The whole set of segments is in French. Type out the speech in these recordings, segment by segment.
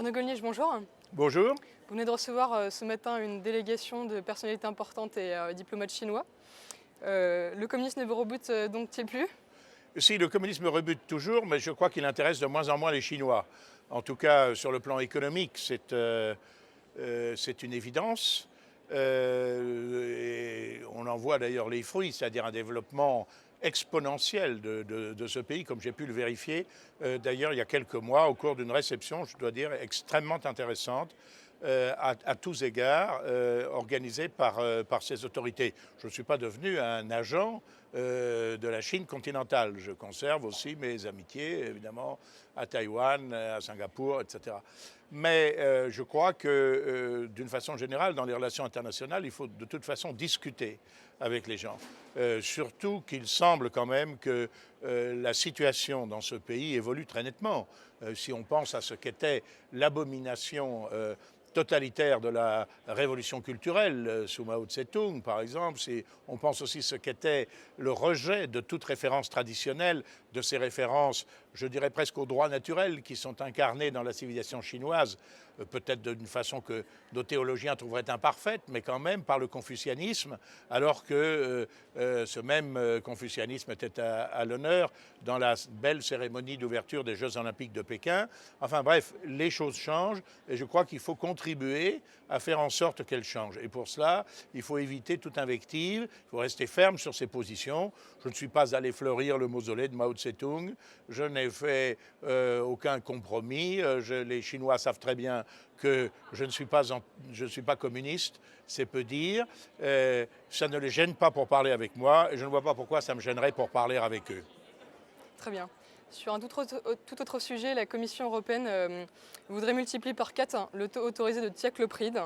Arnaud Golnisch, bonjour. Bonjour. Vous venez de recevoir ce matin une délégation de personnalités importantes et diplomates chinois. Le communisme ne vous rebute donc-t-il plus? Si, le communisme rebute toujours, mais je crois qu'il intéresse de moins en moins les Chinois. En tout cas, sur le plan économique, c'est une évidence. Et on en voit d'ailleurs les fruits, c'est-à-dire un développement exponentiel de ce pays, comme j'ai pu le vérifier. D'ailleurs, il y a quelques mois, au cours d'une réception, je dois dire, extrêmement intéressante, à tous égards, organisée par ces autorités. Je ne suis pas devenu un agent de la Chine continentale. Je conserve aussi mes amitiés, évidemment, à Taïwan, à Singapour, etc. Mais je crois que, d'une façon générale, dans les relations internationales, il faut de toute façon discuter avec les gens. Surtout qu'il semble quand même que la situation dans ce pays évolue très nettement. Si on pense à ce qu'était l'abomination totalitaire de la révolution culturelle sous Mao Tse-tung, par exemple. On pense aussi ce qu'était le rejet de toute référence traditionnelle, de ces références, je dirais presque aux droits naturels qui sont incarnés dans la civilisation chinoise, peut-être d'une façon que nos théologiens trouveraient imparfaite, mais quand même par le confucianisme, alors que ce même confucianisme était à l'honneur dans la belle cérémonie d'ouverture des Jeux olympiques de Pékin. Enfin bref, les choses changent et je crois qu'il faut contribuer à faire en sorte qu'elles changent. Et pour cela, il faut éviter toute invective, il faut rester ferme sur ses positions. Je ne suis pas allé fleurir le mausolée de Mao Tse-tung, je n'ai fait aucun compromis. Les Chinois savent très bien que je ne suis pas communiste, c'est peu dire. Ça ne les gêne pas pour parler avec moi et je ne vois pas pourquoi ça me gênerait pour parler avec eux. Très bien. Sur un tout autre sujet, la Commission européenne voudrait multiplier par 4 le taux autorisé de thiaclopride,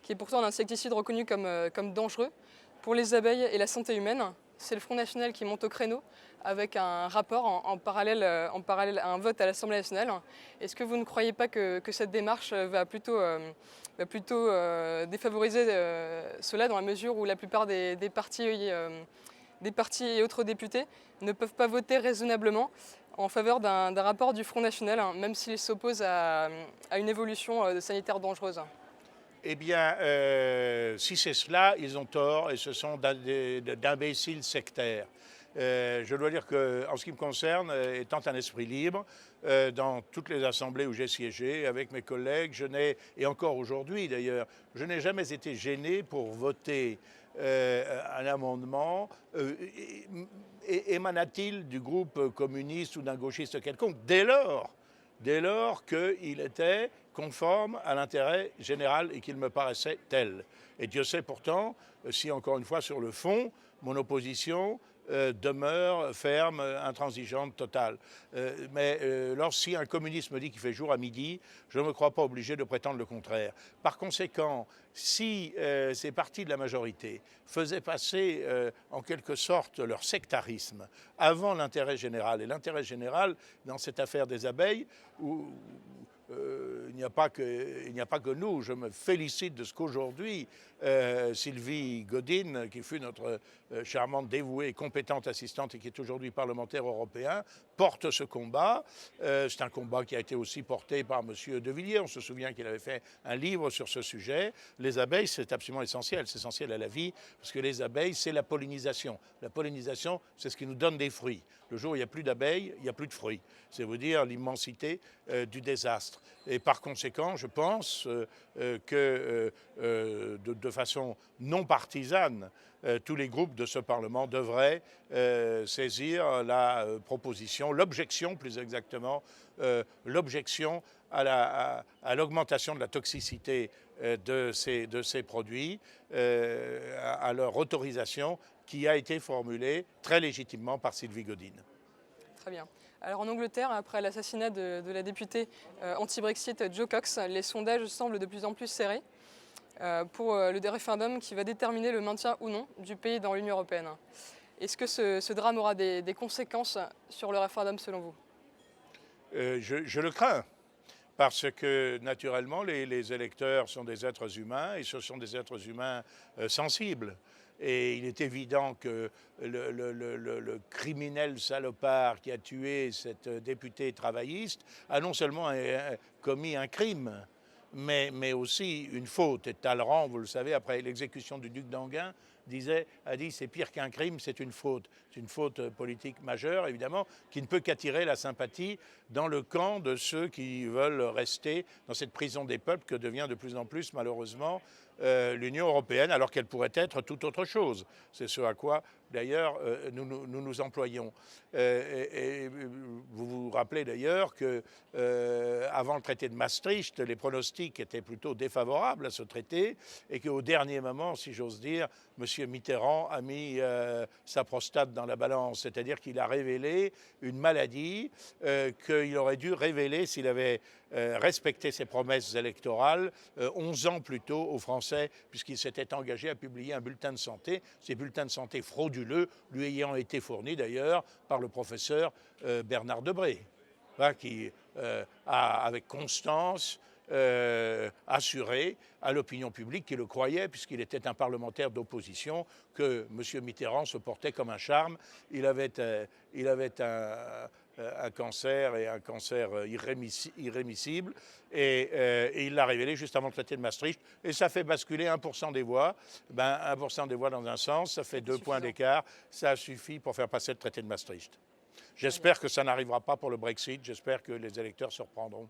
qui est pourtant un insecticide reconnu comme dangereux pour les abeilles et la santé humaine. C'est le Front National qui monte au créneau avec un rapport en parallèle à un vote à l'Assemblée nationale. Est-ce que vous ne croyez pas que cette démarche va plutôt défavoriser cela, dans la mesure où la plupart des partis et autres députés ne peuvent pas voter raisonnablement en faveur d'un rapport du Front National, même s'ils s'opposent à une évolution sanitaire dangereuse? Eh bien, si c'est cela, ils ont tort et ce sont d'imbéciles sectaires. Je dois dire qu'en ce qui me concerne, étant un esprit libre, dans toutes les assemblées où j'ai siégé avec mes collègues, et encore aujourd'hui d'ailleurs, je n'ai jamais été gêné pour voter un amendement émana-t-il du groupe communiste ou d'un gauchiste quelconque, dès lors qu'il était conforme à l'intérêt général et qu'il me paraissait tel. Et Dieu sait pourtant si, encore une fois, sur le fond, mon opposition demeure ferme, intransigeante, totale. Si un communiste me dit qu'il fait jour à midi, je ne me crois pas obligé de prétendre le contraire. Par conséquent, si ces partis de la majorité faisaient passer en quelque sorte leur sectarisme avant l'intérêt général, et l'intérêt général dans cette affaire des abeilles, où il n'y a pas que nous. Je me félicite de ce qu'aujourd'hui, Sylvie Godin, qui fut notre charmante, dévouée et compétente assistante et qui est aujourd'hui parlementaire européen, porte ce combat. C'est un combat qui a été aussi porté par M. De Villiers. On se souvient qu'il avait fait un livre sur ce sujet. Les abeilles, c'est absolument essentiel. C'est essentiel à la vie, parce que les abeilles, c'est la pollinisation. La pollinisation, c'est ce qui nous donne des fruits. Le jour où il n'y a plus d'abeilles, il n'y a plus de fruits. C'est vous dire l'immensité du désastre. Et par conséquent, je pense que de façon non partisane, tous les groupes de ce Parlement devraient saisir la proposition, l'objection plus exactement, l'objection à l'augmentation de la toxicité de ces produits, à leur autorisation qui a été formulée très légitimement par Sylvie Godin. Très bien. Alors en Angleterre, après l'assassinat de la députée anti-Brexit Jo Cox, les sondages semblent de plus en plus serrés pour le référendum qui va déterminer le maintien ou non du pays dans l'Union européenne. Est-ce que ce drame aura des conséquences sur le référendum selon vous? Je le crains. Parce que, naturellement, les électeurs sont des êtres humains et ce sont des êtres humains sensibles. Et il est évident que le criminel salopard qui a tué cette députée travailliste a non seulement commis un crime, mais aussi une faute. Et Talleyrand, vous le savez, après l'exécution du duc d'Enghien, a dit c'est pire qu'un crime, c'est une faute. C'est une faute politique majeure, évidemment, qui ne peut qu'attirer la sympathie dans le camp de ceux qui veulent rester dans cette prison des peuples que devient de plus en plus, malheureusement, l'Union européenne, alors qu'elle pourrait être tout autre chose. C'est ce à quoi, d'ailleurs, nous employons. Et vous vous rappelez d'ailleurs que avant le traité de Maastricht, les pronostics étaient plutôt défavorables à ce traité et qu'au dernier moment, si j'ose dire, M. Mitterrand a mis sa prostate dans la balance, c'est-à-dire qu'il a révélé une maladie qu'il aurait dû révéler s'il avait respecté ses promesses électorales 11 ans plus tôt aux Français, puisqu'il s'était engagé à publier un bulletin de santé, ces bulletins de santé frauduleux lui ayant été fournis d'ailleurs par le professeur Bernard Debré, qui a avec constance assuré à l'opinion publique qui le croyait, puisqu'il était un parlementaire d'opposition, que M. Mitterrand se portait comme un charme. Il avait un cancer, et un cancer irrémissible, et il l'a révélé juste avant le traité de Maastricht, et ça fait basculer 1% des voix. 1% des voix dans un sens, ça fait 2 points d'écart, ça suffit pour faire passer le traité de Maastricht. J'espère que ça n'arrivera pas pour le Brexit, j'espère que les électeurs se reprendront.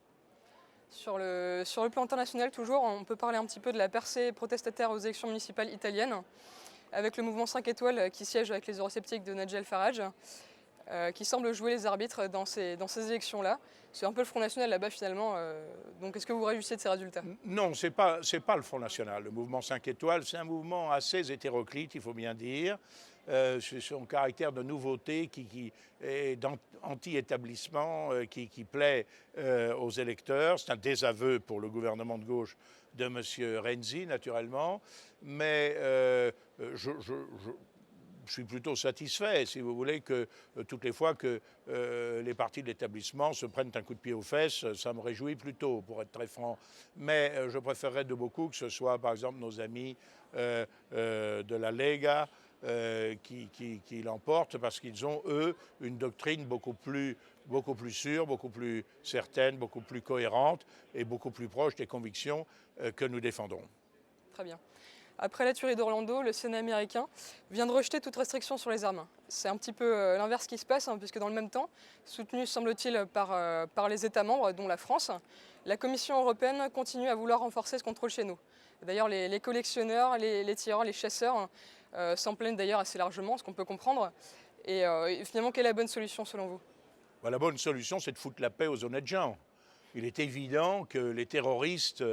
Sur le plan international, toujours, on peut parler un petit peu de la percée protestataire aux élections municipales italiennes, avec le mouvement 5 étoiles qui siège avec les eurosceptiques de Nigel Farage, qui semble jouer les arbitres dans ces élections-là. C'est un peu le Front National là-bas finalement. Donc est-ce que vous réjouissez de ces résultats? Non, c'est pas le Front National. Le mouvement 5 étoiles, c'est un mouvement assez hétéroclite, il faut bien dire. C'est son caractère de nouveauté qui est anti-établissement, qui plaît aux électeurs. C'est un désaveu pour le gouvernement de gauche de M. Renzi, naturellement. Mais je suis plutôt satisfait, si vous voulez, que toutes les fois que les partis de l'établissement se prennent un coup de pied aux fesses, ça me réjouit plutôt, pour être très franc. Mais je préférerais de beaucoup que ce soit, par exemple, nos amis de la Lega qui l'emportent, parce qu'ils ont, eux, une doctrine beaucoup plus sûre, beaucoup plus certaine, beaucoup plus cohérente et beaucoup plus proche des convictions que nous défendons. Très bien. Après la tuerie d'Orlando, le Sénat américain vient de rejeter toute restriction sur les armes. C'est un petit peu l'inverse qui se passe, puisque dans le même temps, soutenu semble-t-il par les États membres, dont la France, la Commission européenne continue à vouloir renforcer ce contrôle chez nous. D'ailleurs, les collectionneurs, les tireurs, les chasseurs s'en plaignent d'ailleurs assez largement, ce qu'on peut comprendre. Et finalement, quelle est la bonne solution selon vous? La bonne solution, c'est de foutre la paix aux honnêtes gens. Il est évident que les terroristes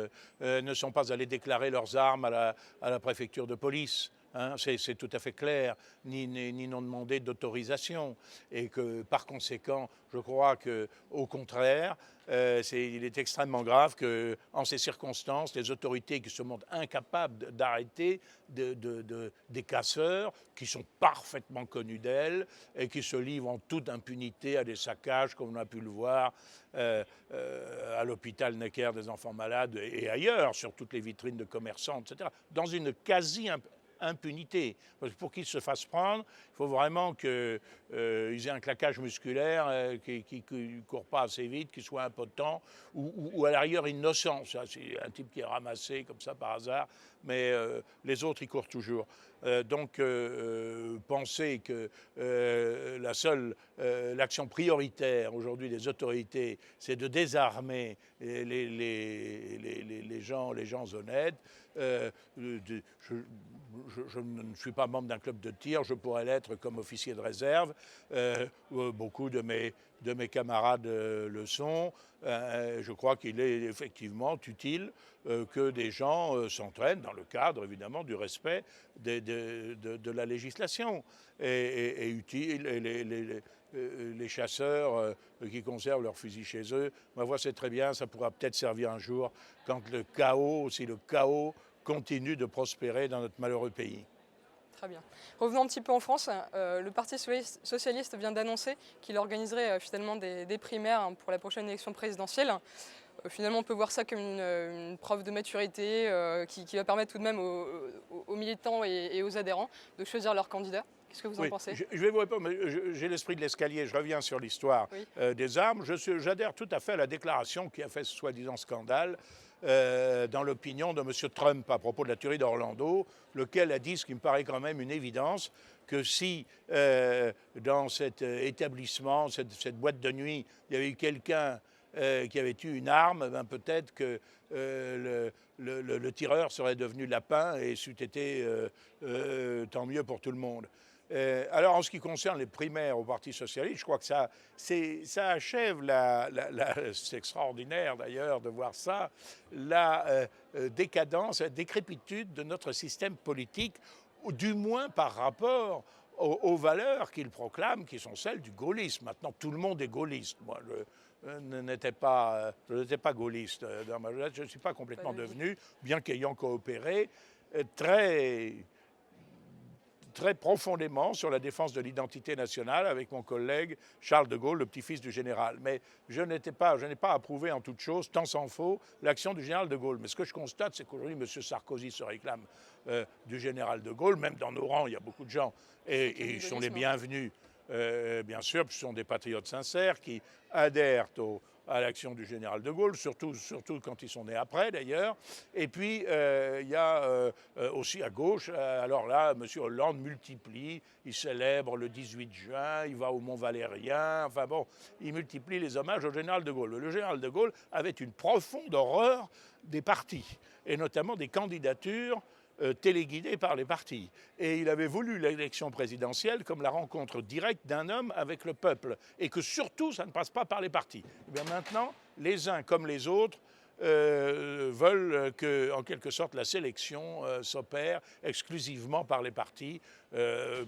ne sont pas allés déclarer leurs armes à la préfecture de police. C'est tout à fait clair, ni n'ont demandé d'autorisation. Et que par conséquent, je crois qu'au contraire, il est extrêmement grave qu'en ces circonstances, les autorités qui se montrent incapables d'arrêter des casseurs, qui sont parfaitement connus d'elles et qui se livrent en toute impunité à des saccages, comme on a pu le voir à l'hôpital Necker des enfants malades et ailleurs, sur toutes les vitrines de commerçants, etc., dans une quasi-impunité. Pour qu'ils se fassent prendre, il faut vraiment qu'ils aient un claquage musculaire, qui ne court pas assez vite, qui soit impotent, ou à l'arrière innocent. C'est un type qui est ramassé comme ça par hasard, mais les autres, ils courent toujours. Donc, penser que l'action prioritaire aujourd'hui des autorités, c'est de désarmer les gens honnêtes. Je ne suis pas membre d'un club de tir, je pourrais l'être comme officier de réserve. Beaucoup de mes camarades le sont. Je crois qu'il est effectivement utile que des gens s'entraînent dans le cadre, évidemment, du respect de la législation. Et utile, les chasseurs qui conservent leurs fusils chez eux, ma voix c'est très bien, ça pourra peut-être servir un jour quand le chaos continue de prospérer dans notre malheureux pays. Très bien. Revenons un petit peu en France. Le Parti socialiste vient d'annoncer qu'il organiserait finalement des primaires pour la prochaine élection présidentielle. Finalement, on peut voir ça comme une preuve de maturité qui va permettre tout de même aux militants et aux adhérents de choisir leur candidat. Qu'est-ce que vous en Oui, pensez? je vais vous répondre, mais j'ai l'esprit de l'escalier, je reviens sur l'histoire Oui. des armes. J'adhère tout à fait à la déclaration qui a fait ce soi-disant scandale dans l'opinion de M. Trump à propos de la tuerie d'Orlando, lequel a dit, ce qui me paraît quand même une évidence, que si dans cet établissement, cette boîte de nuit, il y avait eu quelqu'un qui avait eu une arme, ben peut-être que le tireur serait devenu lapin et c'eût été tant mieux pour tout le monde. Alors, en ce qui concerne les primaires au Parti socialiste, je crois que ça achève c'est extraordinaire d'ailleurs de voir ça, la décadence, la décrépitude de notre système politique, du moins par rapport aux valeurs qu'il proclame, qui sont celles du gaullisme. Maintenant, tout le monde est gaulliste. Moi, je n'étais pas gaulliste dans ma jeunesse, je ne suis pas complètement devenu, bien qu'ayant coopéré très profondément sur la défense de l'identité nationale avec mon collègue Charles de Gaulle, le petit-fils du général. Mais je n'ai pas approuvé en toute chose, tant s'en faut, l'action du général de Gaulle. Mais ce que je constate, c'est qu'aujourd'hui, M. Sarkozy se réclame du général de Gaulle. Même dans nos rangs, il y a beaucoup de gens, et ils sont les bienvenus, bien sûr, ce sont des patriotes sincères qui adhèrent à l'action du général de Gaulle, surtout quand ils sont nés après d'ailleurs. Et puis il y a aussi à gauche, alors là, M. Hollande multiplie, il célèbre le 18 juin, il va au Mont Valérien, enfin bon, il multiplie les hommages au général de Gaulle. Le général de Gaulle avait une profonde horreur des partis, et notamment des candidatures téléguidé par les partis. Et il avait voulu l'élection présidentielle comme la rencontre directe d'un homme avec le peuple, et que surtout, ça ne passe pas par les partis. Et bien maintenant, les uns comme les autres veulent que, en quelque sorte, la sélection s'opère exclusivement par les partis.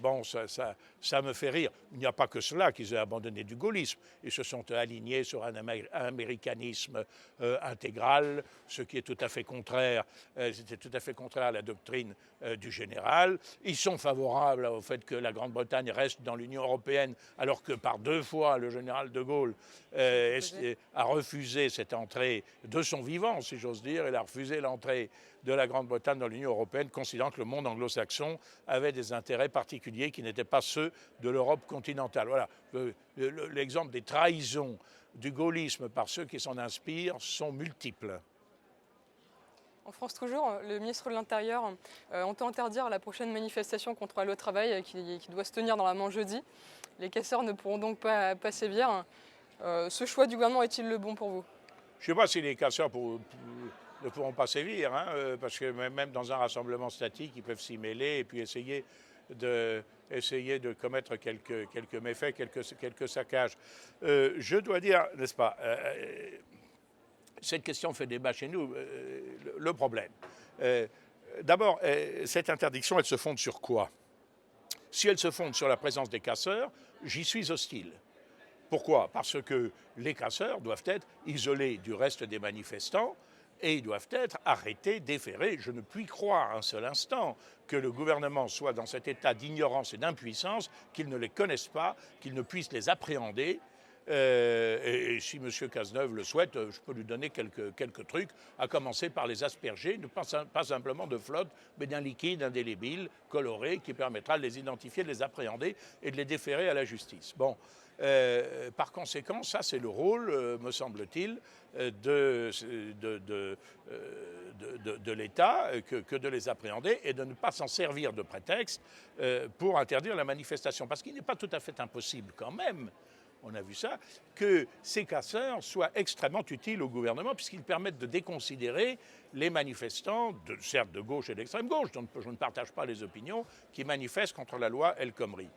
Bon, ça me fait rire. Il n'y a pas que cela qu'ils aient abandonné du gaullisme. Ils se sont alignés sur un américanisme intégral, ce qui est tout à fait contraire. C'était tout à fait contraire à la doctrine du général. Ils sont favorables au fait que la Grande-Bretagne reste dans l'Union européenne, alors que par 2 fois, le général de Gaulle a refusé cette entrée de son vivant, si j'ose dire. Il a refusé l'entrée de la Grande-Bretagne dans l'Union européenne, considérant que le monde anglo-saxon avait des intérêts particuliers qui n'étaient pas ceux de l'Europe continentale. Voilà, l'exemple des trahisons du gaullisme par ceux qui s'en inspirent sont multiples. En France toujours, le ministre de l'Intérieur entend interdire la prochaine manifestation contre la loi travail qui doit se tenir normalement jeudi. Les casseurs ne pourront donc pas sévir. Ce choix du gouvernement est-il le bon pour vous? Je ne sais pas si les casseurs ne pourront pas sévir, hein, parce que même dans un rassemblement statique, ils peuvent s'y mêler et puis essayer de commettre quelques méfaits, quelques saccages. Je dois dire, n'est-ce pas, cette question fait débat chez nous. Le problème, d'abord, cette interdiction, elle se fonde sur quoi? Si elle se fonde sur la présence des casseurs, j'y suis hostile. Pourquoi? Parce que les casseurs doivent être isolés du reste des manifestants et ils doivent être arrêtés, déférés. Je ne puis croire un seul instant que le gouvernement soit dans cet état d'ignorance et d'impuissance, qu'il ne les connaisse pas, qu'il ne puisse les appréhender. Et si M. Cazeneuve le souhaite, je peux lui donner quelques trucs, à commencer par les asperger, pas simplement de flotte, mais d'un liquide indélébile, coloré, qui permettra de les identifier, de les appréhender et de les déférer à la justice. Bon. Par conséquent, ça c'est le rôle, me semble-t-il, de l'État que de les appréhender et de ne pas s'en servir de prétexte pour interdire la manifestation. Parce qu'il n'est pas tout à fait impossible quand même, on a vu ça, que ces casseurs soient extrêmement utiles au gouvernement puisqu'ils permettent de déconsidérer les manifestants, certes de gauche et d'extrême gauche, dont je ne partage pas les opinions, qui manifestent contre la loi El Khomri.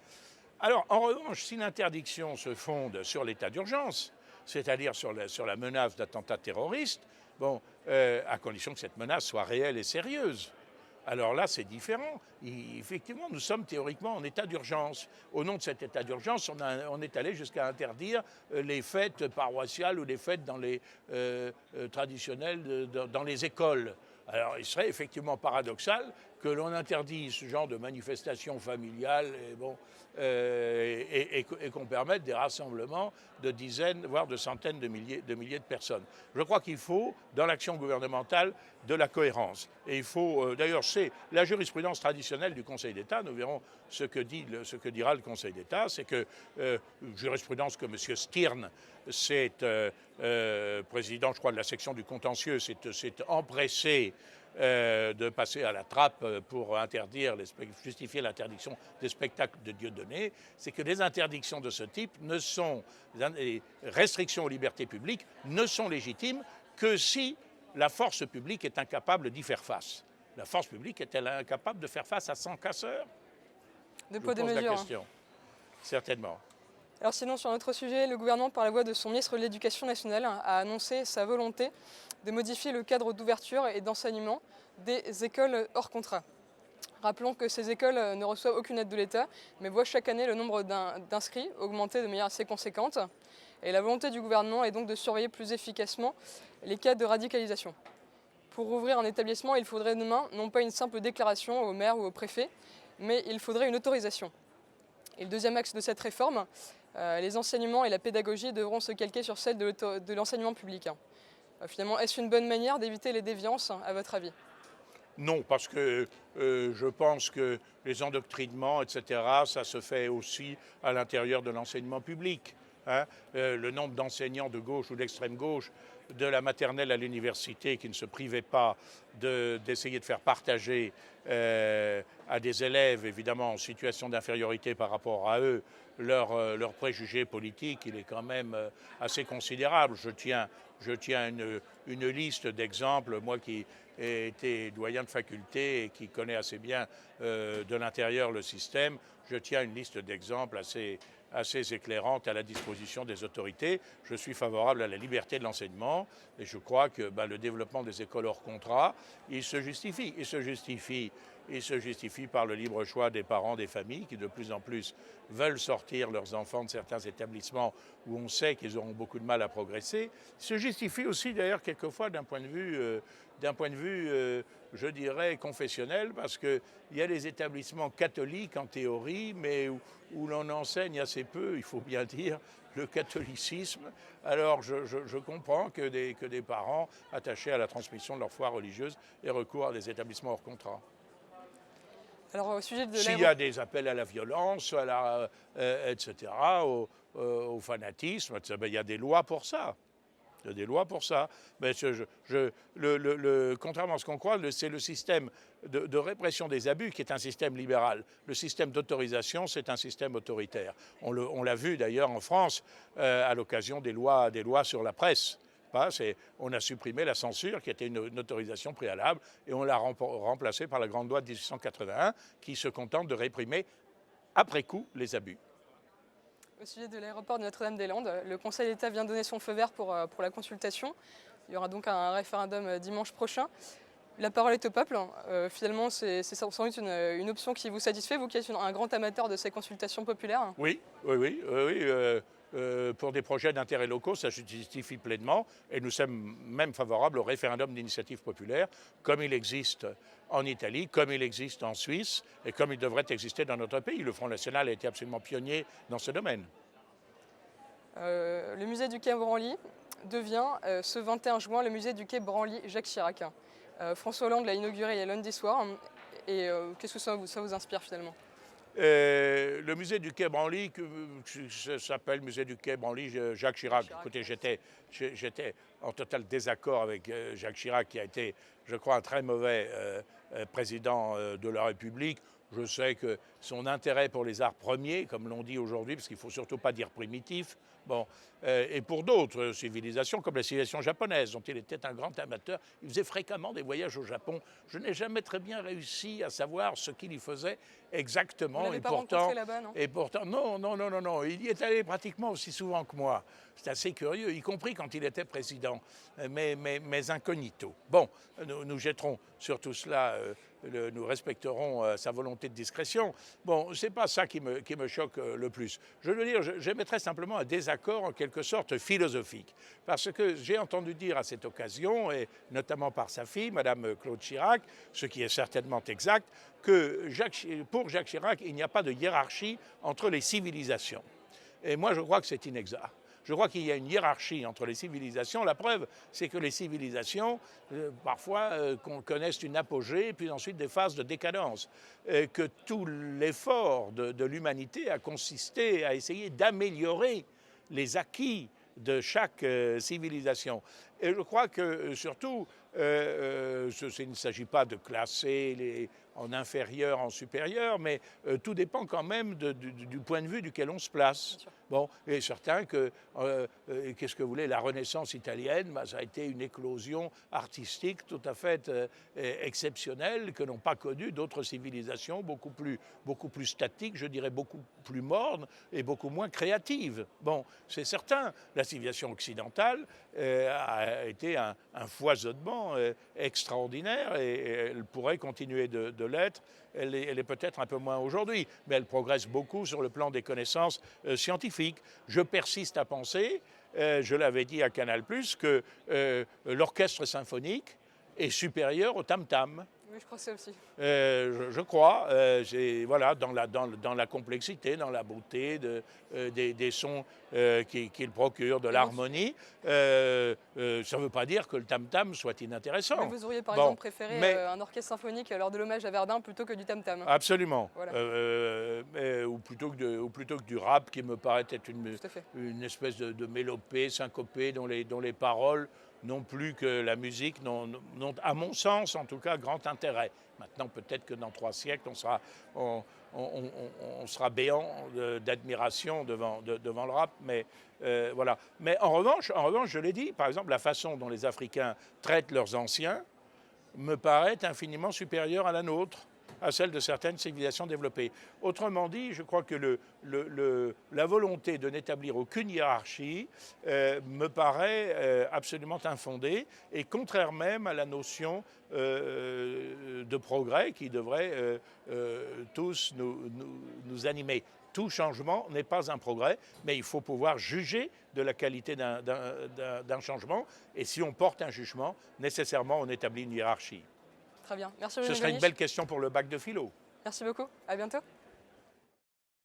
Alors, en revanche, si l'interdiction se fonde sur l'état d'urgence, c'est-à-dire sur la menace d'attentat terroriste, bon, à condition que cette menace soit réelle et sérieuse, alors là, c'est différent. Effectivement, nous sommes théoriquement en état d'urgence. Au nom de cet état d'urgence, on est allé jusqu'à interdire les fêtes paroissiales ou les fêtes traditionnelles dans les écoles. Alors, il serait effectivement paradoxal que l'on interdise ce genre de manifestations familiales et qu'on permette des rassemblements de dizaines, voire de centaines de milliers de personnes. Je crois qu'il faut, dans l'action gouvernementale, de la cohérence. Et il faut, d'ailleurs, c'est la jurisprudence traditionnelle du Conseil d'État. Nous verrons ce que dira le Conseil d'État. C'est que, jurisprudence que M. Stirn, président, je crois, de la section du contentieux, s'est empressé de passer à la trappe pour justifier l'interdiction des spectacles de Dieudonné, c'est que les interdictions de ce type les restrictions aux libertés publiques ne sont légitimes que si la force publique est incapable d'y faire face. La force publique est-elle incapable de faire face à 100 casseurs? De poids de mesure. La question. Certainement. Alors sinon, sur un autre sujet, le gouvernement, par la voix de son ministre de l'Éducation nationale, a annoncé sa volonté de modifier le cadre d'ouverture et d'enseignement des écoles hors contrat. Rappelons que ces écoles ne reçoivent aucune aide de l'État, mais voient chaque année le nombre d'inscrits augmenter de manière assez conséquente. Et la volonté du gouvernement est donc de surveiller plus efficacement les cas de radicalisation. Pour ouvrir un établissement, il faudrait demain non pas une simple déclaration au maire ou au préfet, mais il faudrait une autorisation. Et le deuxième axe de cette réforme, les enseignements et la pédagogie devront se calquer sur celle de l'enseignement public. Finalement, est-ce une bonne manière d'éviter les déviances, à votre avis? Non, parce que je pense que les endoctrinements, etc., ça se fait aussi à l'intérieur de l'enseignement public. Le nombre d'enseignants de gauche ou d'extrême gauche, de la maternelle à l'université, qui ne se privaient pas d'essayer de faire partager à des élèves, évidemment en situation d'infériorité par rapport à eux, leurs préjugés politiques, il est quand même assez considérable. Je tiens une liste d'exemples, moi qui ai été doyen de faculté et qui connaît assez bien de l'intérieur le système, je tiens une liste d'exemples assez éclairante à la disposition des autorités. Je suis favorable à la liberté de l'enseignement et je crois que le développement des écoles hors contrat, il se justifie. Il se justifie par le libre choix des parents, des familles qui de plus en plus veulent sortir leurs enfants de certains établissements où on sait qu'ils auront beaucoup de mal à progresser. Il se justifie aussi d'ailleurs quelquefois d'un point de vue, je dirais, confessionnel, parce qu'il y a des établissements catholiques en théorie, mais où l'on enseigne assez peu, il faut bien dire, le catholicisme. Alors je comprends que des parents attachés à la transmission de leur foi religieuse aient recours à des établissements hors contrat. Alors, au sujet de s'il y a des appels à la violence, etc., au fanatisme, il y a des lois pour ça. Il y a des lois pour ça. Mais contrairement à ce qu'on croit, c'est le système de répression des abus qui est un système libéral. Le système d'autorisation, c'est un système autoritaire. On l'a vu d'ailleurs en France à l'occasion des lois sur la presse. On a supprimé la censure qui était une autorisation préalable et on l'a remplacée par la grande loi de 1881 qui se contente de réprimer après coup les abus. Au sujet de l'aéroport de Notre-Dame-des-Landes, le Conseil d'État vient de donner son feu vert pour la consultation. Il y aura donc un référendum dimanche prochain. La parole est au peuple. Finalement, c'est sans doute une option qui vous satisfait, vous qui êtes un grand amateur de ces consultations populaires. Oui. Pour des projets d'intérêt locaux, ça se justifie pleinement et nous sommes même favorables au référendum d'initiative populaire comme il existe en Italie, comme il existe en Suisse et comme il devrait exister dans notre pays. Le Front National a été absolument pionnier dans ce domaine. Le musée du Quai Branly devient ce 21 juin le musée du Quai Branly Jacques Chirac. François Hollande l'a inauguré il y a lundi soir. Et qu'est-ce que ça vous inspire finalement ? Le musée du Quai Branly, ça s'appelle musée du Quai Branly Jacques Chirac. Écoutez, j'étais en total désaccord avec Jacques Chirac, qui a été, je crois, un très mauvais président de la République. Je sais que son intérêt pour les arts premiers, comme l'on dit aujourd'hui, parce qu'il ne faut surtout pas dire primitif, et pour d'autres civilisations, comme la civilisation japonaise, dont il était un grand amateur, il faisait fréquemment des voyages au Japon. Je n'ai jamais très bien réussi à savoir ce qu'il y faisait exactement. Vous l'avez pas rencontré là-bas, non ? Et pourtant, non, il y est allé pratiquement aussi souvent que moi. C'est assez curieux, y compris quand il était président, mais incognito. Bon, nous jetterons sur tout cela, nous respecterons sa volonté de discrétion. Bon, c'est pas ça qui me choque le plus. Je veux dire, j'émettrais simplement un désaccord accord en quelque sorte philosophique. Parce que j'ai entendu dire à cette occasion, et notamment par sa fille, Madame Claude Chirac, ce qui est certainement exact, que pour Jacques Chirac, il n'y a pas de hiérarchie entre les civilisations. Et moi, je crois que c'est inexact. Je crois qu'il y a une hiérarchie entre les civilisations. La preuve, c'est que les civilisations, parfois, connaissent une apogée, puis ensuite des phases de décadence. Que tout l'effort de l'humanité a consisté à essayer d'améliorer les acquis de chaque civilisation. Et je crois que, surtout, il ne s'agit pas de classer en inférieur, en supérieur, mais tout dépend quand même du point de vue duquel on se place. Bon, il est certain que, qu'est-ce que vous voulez, la Renaissance italienne, ça a été une éclosion artistique tout à fait exceptionnelle que n'ont pas connue d'autres civilisations beaucoup plus statiques, je dirais beaucoup plus mornes et beaucoup moins créatives. Bon, c'est certain, la civilisation occidentale a été un foisonnement extraordinaire et elle pourrait continuer de l'être. Elle est peut-être un peu moins aujourd'hui, mais elle progresse beaucoup sur le plan des connaissances scientifiques. Je persiste à penser, je l'avais dit à Canal+, que l'orchestre symphonique est supérieur au tam-tam. Oui, je crois que c'est aussi. Je crois, voilà, dans la complexité, dans la beauté des sons qu'il procure, de l'harmonie. Ça ne veut pas dire que le tam-tam soit inintéressant. Mais vous auriez par exemple préféré un orchestre symphonique lors de l'hommage à Verdun plutôt que du tam-tam. Absolument. Voilà. Ou plutôt que du rap qui me paraît être une espèce de mélopée, syncopée, dont les paroles non plus que la musique n'ont, à mon sens en tout cas, grand intérêt. Maintenant, peut-être que dans 3 siècles, on sera béant d'admiration devant le rap, mais voilà. Mais en revanche, je l'ai dit, par exemple, la façon dont les Africains traitent leurs anciens me paraît infiniment supérieure à la nôtre, à celle de certaines civilisations développées. Autrement dit, je crois que la volonté de n'établir aucune hiérarchie me paraît absolument infondée et contraire même à la notion de progrès qui devrait tous nous animer. Tout changement n'est pas un progrès, mais il faut pouvoir juger de la qualité d'un changement. Et si on porte un jugement, nécessairement on établit une hiérarchie. Très bien. Merci. Ce serait une belle question pour le bac de philo. Merci beaucoup. À bientôt.